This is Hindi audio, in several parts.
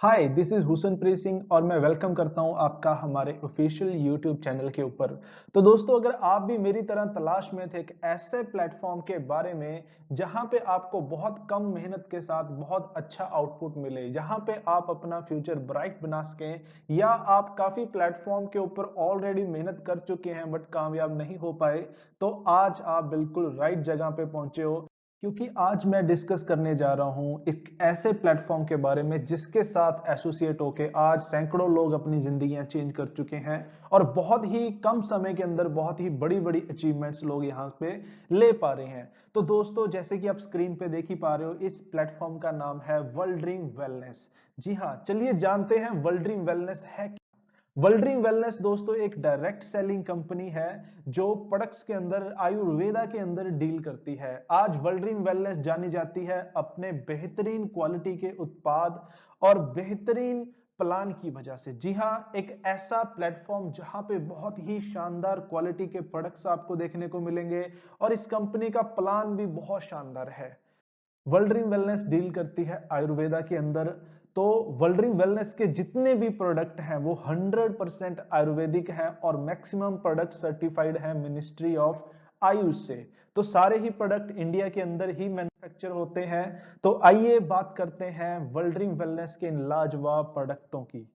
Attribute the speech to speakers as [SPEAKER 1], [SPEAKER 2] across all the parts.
[SPEAKER 1] Hi, this is Husanpreet Singh और मैं वेलकम करता हूं आपका हमारे ऑफिशियल यूट्यूब चैनल के ऊपर। तो दोस्तों, अगर आप भी मेरी तरह तलाश में थे एक ऐसे प्लेटफॉर्म के बारे में जहां पे आपको बहुत कम मेहनत के साथ बहुत अच्छा आउटपुट मिले, जहां पे आप अपना फ्यूचर ब्राइट बना सकें, या आप काफी प्लेटफॉर्म के ऊपर ऑलरेडी मेहनत कर चुके हैं बट कामयाब नहीं हो पाए, तो आज आप बिल्कुल राइट जगह पे पहुंचे हो। क्योंकि आज मैं डिस्कस करने जा रहा हूं एक ऐसे प्लेटफॉर्म के बारे में जिसके साथ एसोसिएट होके आज सैकड़ों लोग अपनी जिंदगियां चेंज कर चुके हैं और बहुत ही कम समय के अंदर बहुत ही बड़ी बड़ी अचीवमेंट्स लोग यहां पे ले पा रहे हैं। तो दोस्तों, जैसे कि आप स्क्रीन पे देख ही पा रहे हो, इस प्लेटफॉर्म का नाम है वर्ल्ड ड्रीम वेलनेस। जी हाँ, चलिए जानते हैं वर्ल्ड ड्रीम वेलनेस है। वर्ल्ड ड्रीम वेलनेस दोस्तों एक डायरेक्ट सेलिंग कंपनी है जो प्रोडक्ट्स के अंदर आयुर्वेदा के अंदर डील करती है। आज वर्ल्ड ड्रीम वेलनेस जानी जाती है अपने बेहतरीन क्वालिटी के उत्पाद और बेहतरीन प्लान की वजह से। जी हाँ, एक ऐसा प्लेटफॉर्म जहां पे बहुत ही शानदार क्वालिटी के प्रोडक्ट्स आपको देखने को मिलेंगे और इस कंपनी का प्लान भी बहुत शानदार है। वर्ल्ड ड्रीम वेलनेस डील करती है आयुर्वेदा के अंदर। तो वर्ल्ड ड्रीम वेलनेस के जितने भी प्रोडक्ट हैं वो 100% आयुर्वेदिक हैं और मैक्सिमम प्रोडक्ट सर्टिफाइड है मिनिस्ट्री ऑफ आयुष से। तो सारे ही प्रोडक्ट इंडिया के अंदर ही मैन्युफैक्चर होते हैं। तो आइए बात करते हैं वर्ल्ड ड्रीम वेलनेस के इन लाजवाब प्रोडक्टों की।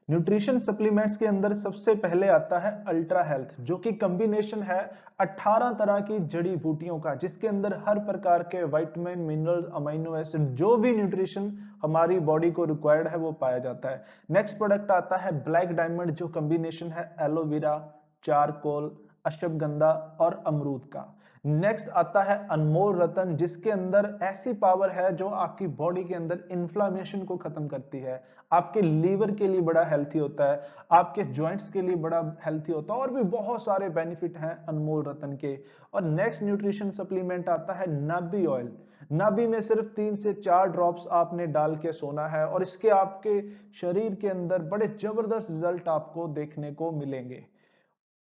[SPEAKER 1] न्यूट्रिशन सप्लीमेंट्स के अंदर सबसे पहले आता है अल्ट्रा हेल्थ, जो कि कॉम्बिनेशन है 18 तरह की जड़ी बूटियों का, जिसके अंदर हर प्रकार के विटामिन, मिनरल्स, अमीनो एसिड, जो भी न्यूट्रिशन हमारी बॉडी को रिक्वायर्ड है वो पाया जाता है। नेक्स्ट प्रोडक्ट आता है ब्लैक डायमंड, जो कॉम्बिनेशन है एलोवेरा, चारकोल, अश्वगंधा और अमरूद का। नेक्स्ट आता है अनमोल रतन, जिसके अंदर ऐसी पावर है जो आपकी बॉडी के अंदर इन्फ्लामेशन को खत्म करती है, आपके लीवर के लिए बड़ा हेल्थी होता है, आपके जॉइंट्स के लिए बड़ा हेल्थी होता है और भी बहुत सारे बेनिफिट हैं अनमोल रतन के। और नेक्स्ट न्यूट्रिशन सप्लीमेंट आता है नाबी ऑयल। नाबी में सिर्फ 3 से 4 ड्रॉप्स आपने डाल के सोना है और इसके आपके शरीर के अंदर बड़े जबरदस्त रिजल्ट आपको देखने को मिलेंगे।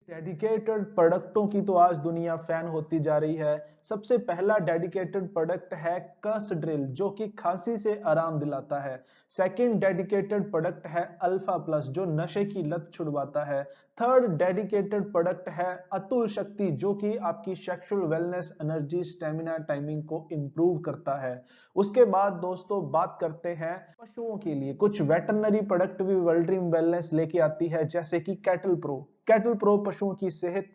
[SPEAKER 1] डेडिकेटेड प्रोडक्टों की तो आज दुनिया फैन होती जा रही है। सबसे पहला डेडिकेटेड प्रोडक्ट है कसड्रिल, जो कि खांसी से आराम दिलाता है। सेकंड डेडिकेटेड प्रोडक्ट है अल्फा प्लस, जो नशे की लत छुड़वाता है। थर्ड डेडिकेटेड प्रोडक्ट है अतुल शक्ति, जो कि आपकी sexual wellness, energy, stamina, timing को इंप्रूव करता है। उसके बाद दोस्तों बात करते हैं पशुओं के लिए कुछ वेटरनरी प्रोडक्ट भी वर्ल्ड ड्रीम वेलनेस लेके आती है, जैसे कि कैटल प्रो। कैटल प्रो पशुओं की सेहत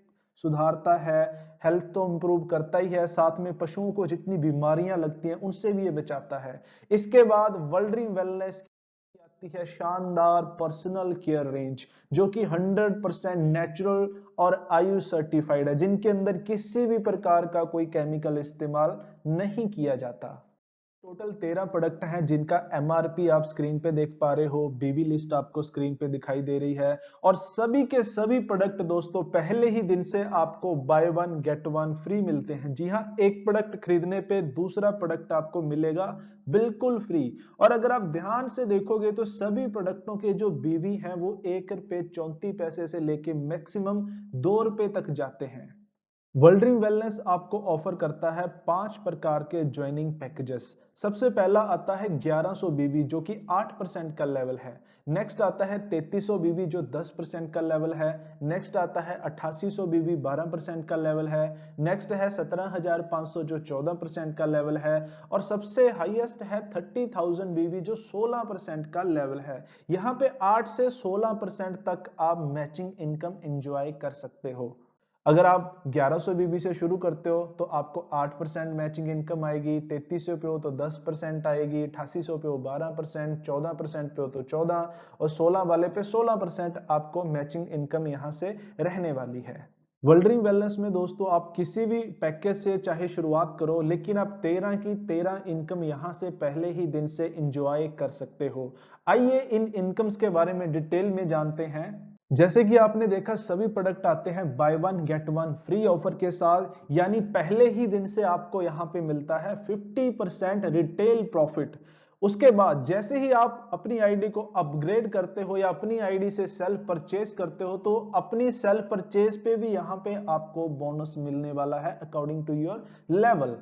[SPEAKER 1] सुधारता है, हेल्थ तो इंप्रूव करता ही है, साथ में पशुओं को जितनी बीमारियां लगती हैं उनसे भी ये बचाता है। इसके बाद वर्ल्ड ड्रीम वेलनेस की आती है शानदार पर्सनल केयर रेंज, जो कि 100% नेचुरल और आयुष सर्टिफाइड है, जिनके अंदर किसी भी प्रकार का कोई केमिकल इस्तेमाल नहीं किया जाता। टोटल 13 प्रोडक्ट हैं जिनका एमआरपी आप स्क्रीन पे देख पा रहे हो, बीबी लिस्ट आपको स्क्रीन पे दिखाई दे रही है। और सभी के सभी प्रोडक्ट दोस्तों पहले ही दिन से आपको by one get one free मिलते हैं। जी हाँ, एक प्रोडक्ट खरीदने पे दूसरा प्रोडक्ट आपको मिलेगा बिल्कुल फ्री। और अगर आप ध्यान से देखोगे तो सभी प्रोडक्टों के जो बीवी हैं वो 1 रुपए 34 पैसे से लेके मैक्सिमम 2 रुपए तक जाते हैं। वर्ल्ड ड्रीम वेलनेस आपको ऑफर करता है 5 प्रकार के ज्वाइनिंग पैकेजेस। सबसे पहला आता है 1100 बीबी, जो कि 8% का लेवल है। नेक्स्ट आता है 3300 बीबी, जो 10% का लेवल है। नेक्स्ट आता है 8800 बीबी, 12% का लेवल है। नेक्स्ट है 17500, जो 14% का लेवल है। और सबसे हाईएस्ट है 30,000 बीबी, जो 16% का लेवल है। यहाँ पे 8 से 16% तक आप मैचिंग इनकम एंजॉय कर सकते हो। अगर आप 1100 बीबी से शुरू करते हो तो आपको 8% मैचिंग इनकम आएगी, 3300 पे हो तो 10% आएगी, 8800 पे हो 12%, 14% पे हो तो 14, और 16 वाले पे 16% आपको मैचिंग इनकम यहां से रहने वाली है। वर्ल्ड ड्रीम वेलनेस में दोस्तों आप किसी भी पैकेज से चाहे शुरुआत करो, लेकिन आप 13 की 13 इनकम यहां से पहले ही दिन से इंजॉय कर सकते हो। आइए इन इनकम्स के बारे में डिटेल में जानते हैं। जैसे कि आपने देखा सभी प्रोडक्ट आते हैं by one get one free offer के साथ, यानी पहले ही दिन से आपको यहां पे मिलता है 50% रिटेल प्रॉफिट। उसके बाद जैसे ही आप अपनी आईडी को अपग्रेड करते हो या अपनी आईडी से सेल्फ परचेज करते हो, तो अपनी सेल्फ परचेज पे भी यहां पे आपको बोनस मिलने वाला है according to your level.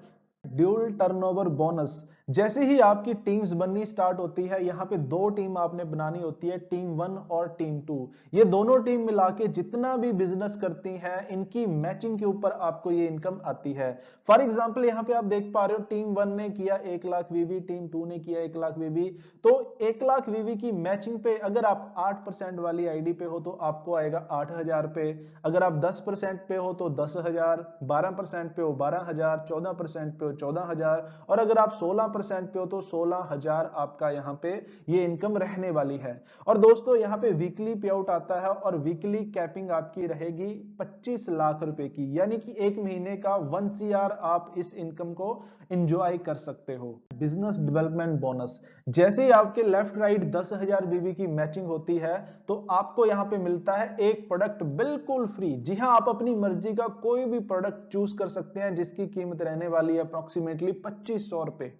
[SPEAKER 1] Dual turnover bonus, जैसे ही आपकी टीम्स बननी स्टार्ट होती है, यहाँ पे दो टीम आपने बनानी होती है, टीम 1 और टीम 2। ये दोनों टीम मिला के जितना भी बिजनेस करती हैं, इनकी मैचिंग के ऊपर आपको ये इनकम आती है। फॉर एग्जाम्पल यहाँ पे आप देख पा रहे हो, टीम 1 ने किया 1 लाख वीवी, टीम 2 ने किया 1 लाख वीवी। तो 1 लाख वीवी की मैचिंग पे अगर आप 8% वाली आईडी पे हो तो आपको आएगा 8,000 पे। अगर आप 10% पे हो तो 10,000, 12% पे हो 12,000, 14% पे हो 14,000, और अगर आप 16% पे हो तो 16,000 आपका यहाँ पे ये इनकम रहने वाली है। और दोस्तों यहाँ पे वीकली पे आउट आता है और वीकली कैपिंग आपकी रहेगी 25 लाख रुपए की, यानी कि एक महीने का 1 CR आप इस इनकम को एंजॉय कर सकते हो। बिजनेस डेवलपमेंट बोनस, जैसे ही आपके लेफ्ट राइट 10,000 बीबी की मैचिंग होती है तो आपको यहां पे मिलता है एक प्रोडक्ट बिल्कुल फ्री। जी हां, आप अपनी मर्जी का कोई भी प्रोडक्ट चूज कर सकते हैं जिसकी कीमत रहने वाली है अप्रोक्सीमेटली 2500 रुपए।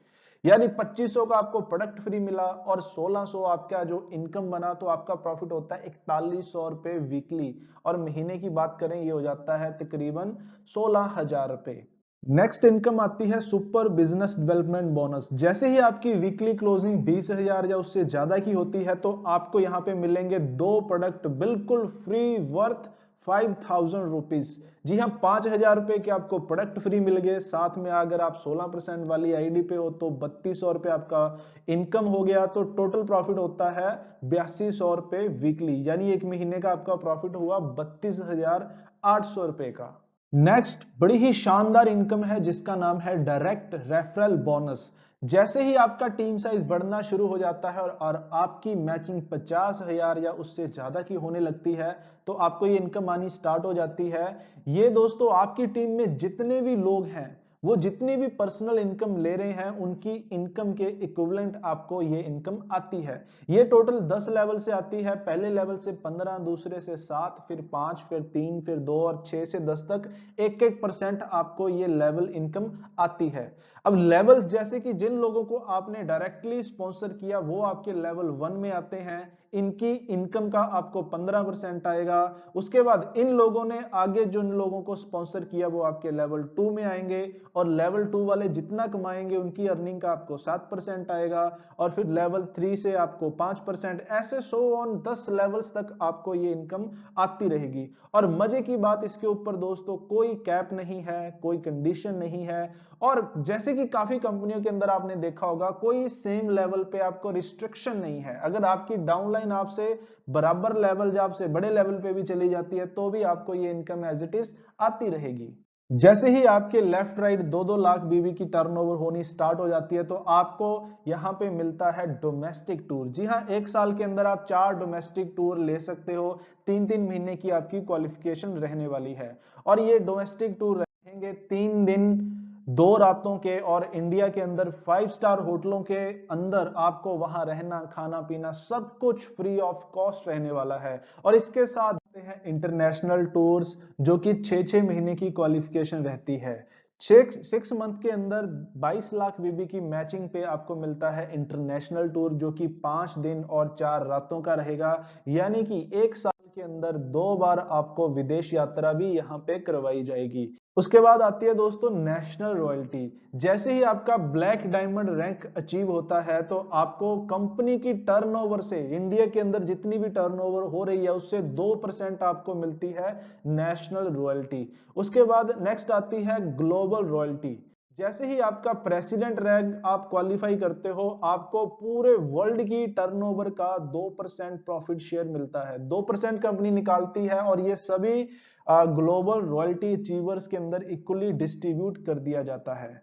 [SPEAKER 1] यानी 2500 का आपको प्रोडक्ट फ्री मिला और 1600 आपका जो इनकम बना, तो आपका प्रॉफिट होता है 4100 रुपए वीकली, और महीने की बात करें ये हो जाता है तकरीबन 16,000 रुपए। नेक्स्ट इनकम आती है सुपर बिजनेस डेवलपमेंट बोनस। जैसे ही आपकी वीकली क्लोजिंग 20,000 या उससे ज्यादा की होती है तो आपको यहां पे मिलेंगे दो प्रोडक्ट बिल्कुल फ्री वर्थ 5,000 रुपीज। जी हाँ, 5,000 रुपए के आपको प्रोडक्ट फ्री मिल गए, साथ में अगर आप 16% वाली आईडी पे हो तो 3,200 रुपए आपका इनकम हो गया। तो टोटल प्रॉफिट होता है 8,200 रुपए वीकली, यानी एक महीने का आपका प्रॉफिट हुआ 32,800 रुपए का। नेक्स्ट बड़ी ही शानदार इनकम है जिसका नाम है डायरेक्ट रेफरल बोनस। जैसे ही आपका टीम साइज बढ़ना शुरू हो जाता है और आपकी मैचिंग 50,000 या उससे ज्यादा की होने लगती है तो आपको ये इनकम आनी स्टार्ट हो जाती है। ये दोस्तों आपकी टीम में जितने भी लोग हैं, वो जितनी भी पर्सनल इनकम ले रहे हैं, उनकी इनकम के इक्विवेलेंट आपको ये इनकम आती है। ये टोटल 10 लेवल से आती है। पहले लेवल से 15, दूसरे से 7, फिर 5, फिर 3, फिर 2 और 6 से 10 तक 1-1% आपको ये लेवल इनकम आती है। अब लेवल जैसे कि जिन लोगों को आपने डायरेक्टली स्पॉन्सर किया वो आपके लेवल 1 में आते हैं, इनकी इनकम का आपको 15% आएगा। उसके बाद इन लोगों ने आगे जिन लोगों को स्पॉन्सर किया वो आपके लेवल 2 में आएंगे, और लेवल 2 वाले जितना कमाएंगे उनकी अर्निंग का आपको 7% आएगा, और फिर लेवल 3 से आपको 5%, ऐसे सो ऑन 10 लेवल्स तक आपको ये इनकम आती रहेगी। और मजे की बात इसके ऊपर दोस्तों, कोई कैप नहीं है, कोई कंडीशन नहीं है। और जैसे कि काफी कंपनियों के अंदर आपने देखा होगा, कोई सेम लेवल पे आपको रिस्ट्रिक्शन नहीं है। अगर आपकी डाउनलाइन आपसे बराबर लेवल या आपसे बड़े लेवल पे भी चली जाती है तो भी आपको ये इनकम एज इट इज आती रहेगी। जैसे ही आपके लेफ्ट राइट 2-2 लाख बीवी की टर्नओवर होनी स्टार्ट हो जाती है तो आपको यहां पे मिलता है डोमेस्टिक टूर। जी हां, एक साल के अंदर आप 4 डोमेस्टिक टूर ले सकते हो। 3-3 महीने की आपकी क्वालिफिकेशन रहने वाली है, और ये डोमेस्टिक टूर रहेंगे 3 दिन 2 रातों के, और इंडिया के अंदर 5 स्टार होटलों के अंदर आपको वहां रहना, खाना पीना सब कुछ फ्री ऑफ कॉस्ट रहने वाला है। और इसके साथ हैं इंटरनेशनल टूर्स, जो कि 6-6 महीने की क्वालिफिकेशन रहती है। 6 मंथ के अंदर 22 लाख बीबी की मैचिंग पे आपको मिलता है इंटरनेशनल टूर, जो कि 5 दिन और 4 रातों का रहेगा। यानी कि एक साल के अंदर 2 बार आपको विदेश यात्रा भी यहाँ पे करवाई जाएगी। उसके बाद आती है दोस्तों नेशनल रॉयल्टी। जैसे ही आपका ब्लैक डायमंड रैंक अचीव होता है तो आपको कंपनी की टर्नओवर से, इंडिया के अंदर जितनी भी टर्नओवर हो रही है उससे 2% आपको मिलती है नेशनल रॉयल्टी। उसके बाद नेक्स्ट आती है ग्लोबल रॉयल्टी। जैसे ही आपका प्रेसिडेंट रैंक आप क्वालिफाई करते हो, आपको पूरे वर्ल्ड की टर्नओवर का 2% प्रॉफिट शेयर मिलता है। 2% कंपनी निकालती है और ये सभी ग्लोबल रॉयल्टी अचीवर्स के अंदर इक्वली डिस्ट्रीब्यूट कर दिया जाता है।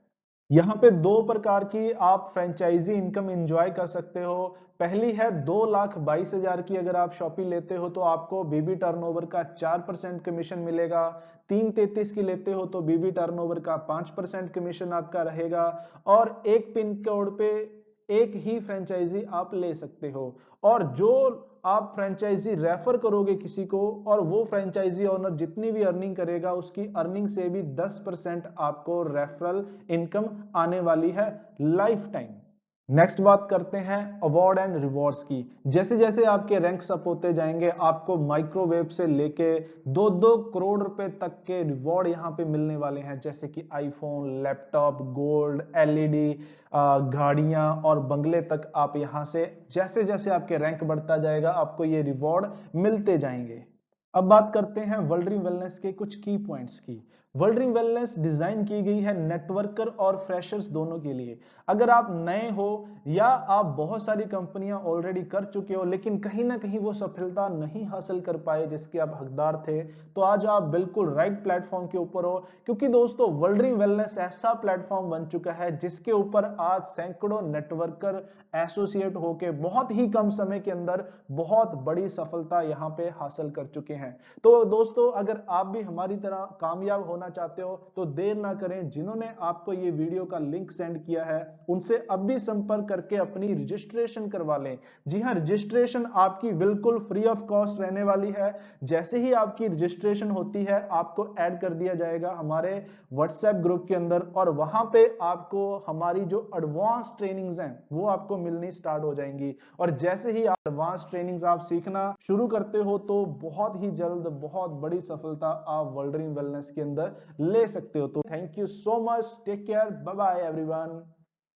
[SPEAKER 1] यहाँ पे 2 प्रकार की आप फ्रेंचाइजी इनकम एंजॉय कर सकते हो। पहली है 2,22,000 की, अगर आप शॉपी लेते हो तो आपको बीबी टर्नओवर का 4% कमीशन मिलेगा। 3,33 की लेते हो तो बीबी टर्नओवर का 5% कमीशन आपका रहेगा, और एक पिन कोड पे एक ही फ्रेंचाइजी आप ले सकते हो। और जो आप फ्रेंचाइजी रेफर करोगे किसी को, और वो फ्रेंचाइजी ओनर जितनी भी अर्निंग करेगा उसकी अर्निंग से भी 10% आपको रेफरल इनकम आने वाली है लाइफ टाइम। नेक्स्ट बात करते हैं अवार्ड एंड रिवॉर्ड्स की। जैसे जैसे आपके रैंक्स अप होते जाएंगे, आपको माइक्रोवेव से लेके 2-2 करोड़ रुपए तक के रिवॉर्ड यहाँ पे मिलने वाले हैं, जैसे कि आईफोन, लैपटॉप, गोल्ड, एलईडी, गाड़ियां और बंगले तक। आप यहाँ से जैसे जैसे आपके रैंक बढ़ता जाएगा, आपको ये रिवॉर्ड मिलते जाएंगे। अब बात करते हैं वर्ल्ड वेलनेस के कुछ की पॉइंट्स की। वर्ल्ड वेलनेस डिजाइन की गई है नेटवर्कर और फ्रेशर्स दोनों के लिए। अगर आप नए हो या आप बहुत सारी कंपनियां ऑलरेडी कर चुके हो, लेकिन कहीं ना कहीं वो सफलता नहीं हासिल कर पाए जिसके आप हकदार थे, तो आज आप बिल्कुल राइट प्लेटफॉर्म के ऊपर हो। क्योंकि दोस्तों, वर्ल्ड वेलनेस ऐसा प्लेटफॉर्म बन चुका है जिसके ऊपर आज सैकड़ों नेटवर्कर एसोसिएट होके बहुत ही कम समय के अंदर बहुत बड़ी सफलता यहां पे हासिल कर चुके हैं। तो दोस्तों, अगर आप भी हमारी तरह कामयाब होना चाहते हो तो देर ना करें। जिन्होंने आपको ये वीडियो का लिंक सेंड किया है, उनसे अब भी संपर्क करके अपनी रजिस्ट्रेशन करवा लें। जी हां, रजिस्ट्रेशन आपकी बिल्कुल फ्री ऑफ कॉस्ट रहने वाली है। जैसे ही आपकी रजिस्ट्रेशन होती है, आपको ऐड कर दिया जाएगा हमारे व्हाट्सएप ग्रुप के अंदर, और वहां पे आपको हमारी जो एडवांस ट्रेनिंग्स हैं वो आपको मिलनी स्टार्ट हो जाएंगी। और जैसे ही एडवांस ट्रेनिंग्स आप सीखना शुरू करते हो, तो बहुत ही जल्द बहुत बड़ी सफलता आप वर्ल्ड वेलनेस के अंदर ले सकते हो। तो thank you so much, take care, bye bye everyone.